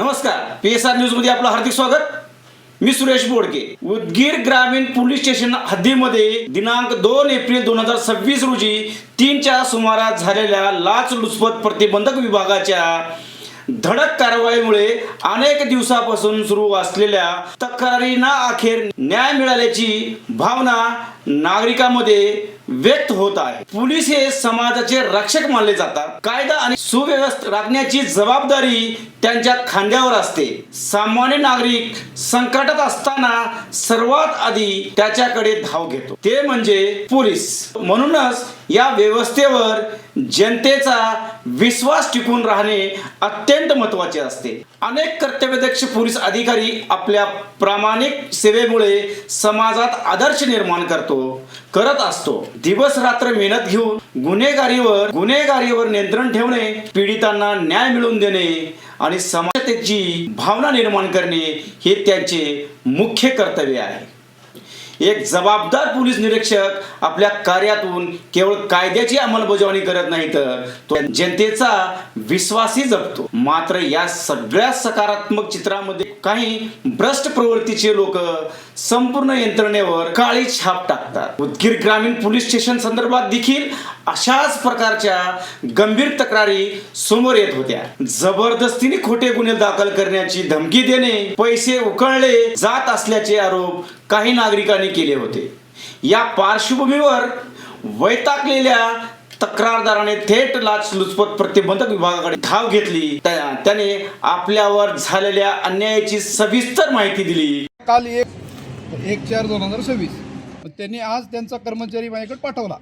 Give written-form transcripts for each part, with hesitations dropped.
नमस्कार, PSR news मध्ये आपलं हार्दिक स्वागत। मी सुरेश बोडके। उदगीर ग्रामीण पोलीस स्टेशन हद्दीमध्ये दिनांक 2 एप्रिल 2026 रोजी 3च्या सुमारास झालेल्या लाचलुचपत प्रतिबंधक विभागाच्या धडक कारवाईमुळे अनेक दिवसापासून सुरू असलेल्या तक्रारींना अखेर न्याय मिळाल्याची भावना नागरिकांमध्ये व्यक्त होत आहे। पोलीस हे समाजाचे रक्षक मानले जातात। कायदा आणि सुव्यवस्था राखण्याची जबाबदारी त्यांच्या खांद्यावर असते। सामान्य नागरिक संकटात असताना सर्वात आधी त्याच्याकडे धाव घेतो ते म्हणजे पोलीस। म्हणूनच या व्यवस्थेवर जनतेचा विश्वास टिकून राहणे अत्यंत महत्त्वाचे असते। अनेक कर्तव्यदक्ष पोलीस अधिकारी आपल्या प्रामाणिक सेवेमुळे समाजात आदर्श निर्माण करत असतो। दिवस रात्र मेहनत घेऊन गुन्हेगारीवर नियंत्रण ठेवणे, पीडितांना न्याय मिळवून देणे आणि समानतेची भावना निर्माण करणे हे त्यांचे मुख्य कर्तव्य आहे। एक जबाबदार पोलीस निरीक्षक आपल्या कार्यातून केवळ कायद्याची अंमलबजावणी करत नाही तर तो जनतेचा विश्वासही जपतो। मात्र या सगळ्या सकारात्मक चित्रामध्ये काही भ्रष्ट प्रवृत्तीचे लोक संपूर्ण यंत्रणेवर काळी छाप टाकतात। उदगीर ग्रामीण पोलीस स्टेशन संदर्भात देखील अशाच प्रकारच्या गंभीर तक्रारी समोर येत होत्या। जबरदस्तीने खोटे गुन्हे दाखल करण्याची धमकी देणे, पैसे उकळले जात असल्याचे आरोप काही नागरिकांनी केले होते। या पार्श्वभूमीवर वैतागलेल्या तक्रारदाराने थेट लाचलुचपत प्रतिबंधक विभागाकडे धाव घेतली। त्याने आपल्यावर झालेल्या अन्यायाची सविस्तर माहिती दिली। काल 1/4/2026 त्यांनी आज त्यांचा कर्मचारी माझ्याकडे पाठवला।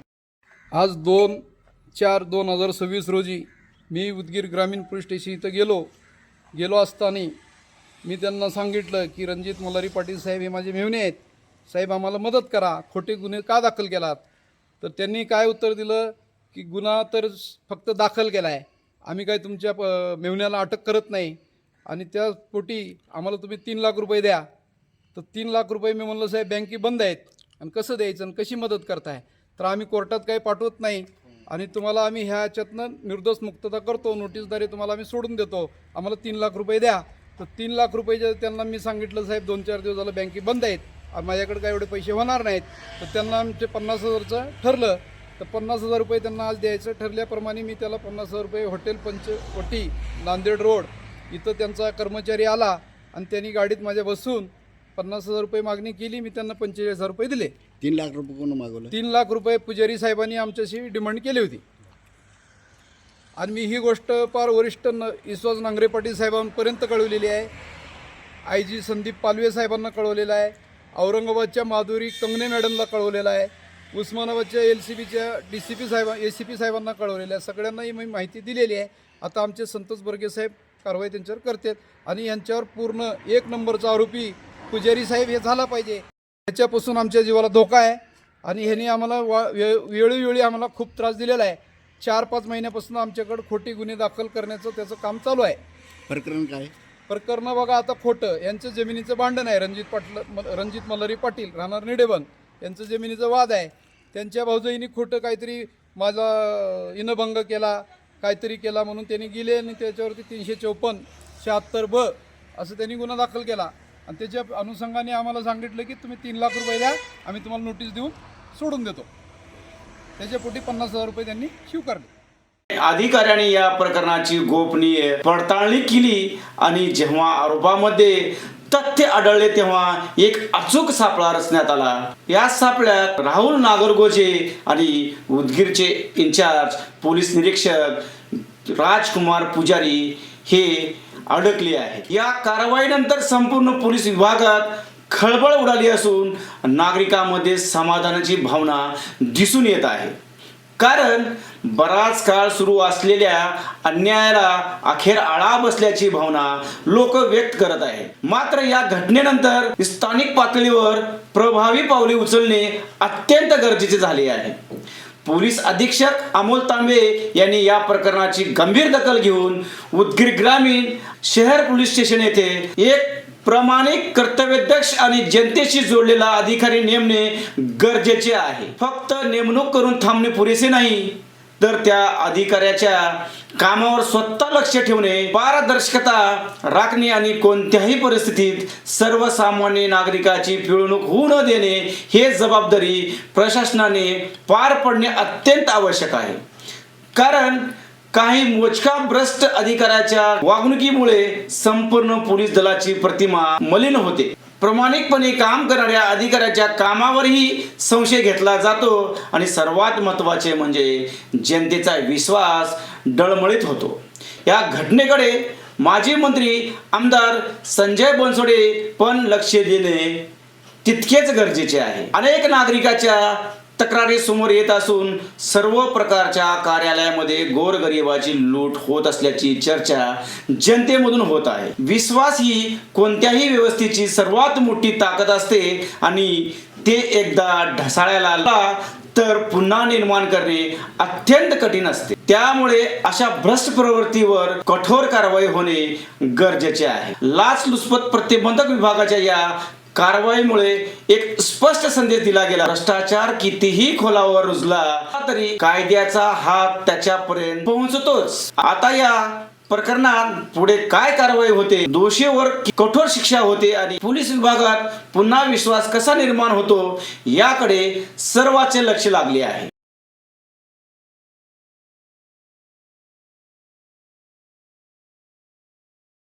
आज 2/4/2026 रोजी मी उदगीर ग्रामीण पोलीस स्टेशन इथं गेलो असताना मी त्यांना सांगितलं की रणजित मल्हारी पाटील साहेब हे माझे मेव्हणे आहेत, साहेब आम्हाला मदत करा, खोटे गुन्हे का दाखल केलात? तर त्यांनी काय उत्तर दिलं की गुन्हा तर फक्त दाखल केला आहे, आम्ही काय तुमच्या मेव्हण्याला अटक करत नाही आणि त्या पोटी आम्हाला तुम्ही 3 लाख रुपये द्या। तर 3 लाख रुपये मी म्हणलं साहेब बँके बंद आहेत आणि कसं द्यायचं आणि कशी मदत करताय? तर आम्ही कोर्टात काही पाठवत नाही आणि तुम्हाला आम्ही ह्याच्यातनं निर्दोष मुक्तता करतो, नोटीसद्वारे तुम्हाला आम्ही सोडून देतो, आम्हाला 3 लाख रुपये द्या। तर 3 लाख रुपये त्यांना मी सांगितलं साहेब 2-4 दिवस झालं बँके बंद आहेत, माझ्याकडे काय एवढे पैसे होणार नाहीत। तर त्यांना आमचे 50,000चं ठरलं, तर 50,000 रुपये त्यांना आज द्यायचं ठरल्याप्रमाणे मी त्याला 50,000 रुपये हॉटेल पंचवटी नांदेड रोड इथं त्यांचा कर्मचारी आला आणि त्यांनी गाडीत माझ्या बसून 50,000 रुपये मागणी केली। मी त्यांना 45,000 रुपये दिले। 3 लाख रुपये कोण मागवलं? 3 लाख रुपये पुजारी साहेबांनी आमच्याशी डिमांड केली होती आणि मी ही गोष्ट फार वरिष्ठ विश्वास नांगरे पाटील साहेबांपर्यंत कळवलेली आहे। IG संदीप पालवे साहेबांना कळवलेलं आहे, औरंगाबादच्या माधुरी कंगणे मॅडमला कळवलेलं आहे, उस्मानाबादच्या LCBच्या ACP साहेबांना कळवलेलं आहे। सगळ्यांनाही मी माहिती दिलेली आहे। आता आमचे संतोष बर्गे साहेब कारवाई त्यांच्यावर करतात आणि यांच्यावर पूर्ण 1 नंबरचा आरोपी पुजारी साहेब हे झाला पाहिजे। ह्याच्यापासून आमच्या जीवाला धोका आहे आणि ह्यांनी आम्हाला वेळोवेळी आम्हाला खूप त्रास दिलेला आहे। 4-5 महिन्यापासून आमच्याकडे खोटे गुन्हे दाखल करण्याचं त्याचं काम चालू आहे। प्रकरण काय? प्रकरण बघा, आता खोटं यांचं जमिनीचं भांडण आहे। रणजित मल्हारी पाटील राहणार निडेबन यांचं जमिनीचा वाद आहे। त्यांच्या भाऊजाईंनी खोटं काहीतरी माझा इनभंग केला, काहीतरी केला म्हणून त्यांनी गेले आणि त्याच्यावरती 354-76B असं त्यांनी गुन्हा दाखल केला आणि त्याच्या अनुषंगाने आम्हाला सांगितलं की तुम्ही 3 लाख रुपये द्या, आम्ही तुम्हाला नोटीस देऊन सोडून देतो। त्याच्यापोटी 50,000 रुपये त्यांनी स्वीकारले। अधिकाऱ्यांनी या प्रकरणाची गोपनीय पडताळणी केली आणि जेव्हा आरोपामध्ये तथ्य आढळले तेव्हा एक अचूक सापळा रचण्यात आला। या सापळ्यात राहुल नागरगोजे आणि उदगीरचे इंचार्ज पोलीस निरीक्षक राजकुमार पुजारी हे अडकले आहेत। या कारवाईनंतर संपूर्ण पोलीस विभागात खळबळ उडाली असून नागरिकांमध्ये समाधानाची भावना दिसून येत आहे। कारण बराच काळ सुरू असलेल्या अन्यायाला अखेर आळा बसल्याची भावना लोक व्यक्त करत आहेत। मात्र या घटनेनंतर स्थानिक पातळीवर प्रभावी पावले उचलणे अत्यंत गरजेचे झाले आहे। पोलीस अधीक्षक अमोल तांबे यांनी या प्रकरणाची गंभीर दखल घेऊन उदगीर ग्रामीण शहर पोलीस स्टेशन येथे एक प्रामाणिक कर्तव्यदक्ष आणि जनतेशी जोडलेला अधिकारी नेमणे गरजेचे आहे। फक्त नेमणूक करून थांबणे पुरेसे नाही, तर त्या अधिकाऱ्याच्या कामावर स्वतः लक्ष ठेवणे, पारदर्शकता राखणे आणि कोणत्याही परिस्थितीत सर्वसामान्य नागरिकाची पिळवणूक होऊ न देणे हे जबाबदारी प्रशासनाने पार पडणे अत्यंत आवश्यक आहे. कारण काही मोजका भ्रष्ट अधिकाऱ्याच्या वागणुकीमुळे संपूर्ण पोलीस दलाची प्रतिमा मलिन होते. प्रामाणिकपणे काम करणाऱ्या अधिकाऱ्याच्या कामावरही संशय घेतला जातो आणि सर्वात महत्त्वाचे म्हणजे जनतेचा विश्वास डळमळीत होतो. या घटनेकडे माजी मंत्री आमदार संजय बनसोडे पण लक्ष देणे तितकेच गरजेचे आहे. अनेक नागरिकाच्या तक्रारी समोर येत असून सर्व प्रकारच्या कार्यालयामध्ये गोरगरिबाची लूट होत असल्याची चर्चा जनतेमधून होत आहे. विश्वास ही कोणत्याही व्यवस्थेची सर्वात मोठी ताकद असते आणि ते एकदा ढासळायला आला तर पुन्हा निर्माण करणे अत्यंत कठीण असते. त्यामुळे अशा भ्रष्ट प्रवृत्तीवर कठोर कारवाई होणे गरजेचे आहे. लाचलुचपत प्रतिबंधक विभागाच्या या कारवाईमुळे एक स्पष्ट संदेश दिला गेला. भ्रष्टाचार कितीही खोलावर रुजला तरी कायद्याचा हात त्याच्यापर्यंत पोहोचतोच. आता या प्रकरणात पुढे काय कारवाई होते, दोषीवर कठोर शिक्षा होते आणि पोलीस विभागात पुन्हा विश्वास कसा निर्माण होतो याकडे सर्वांचे लक्ष लागले आहे.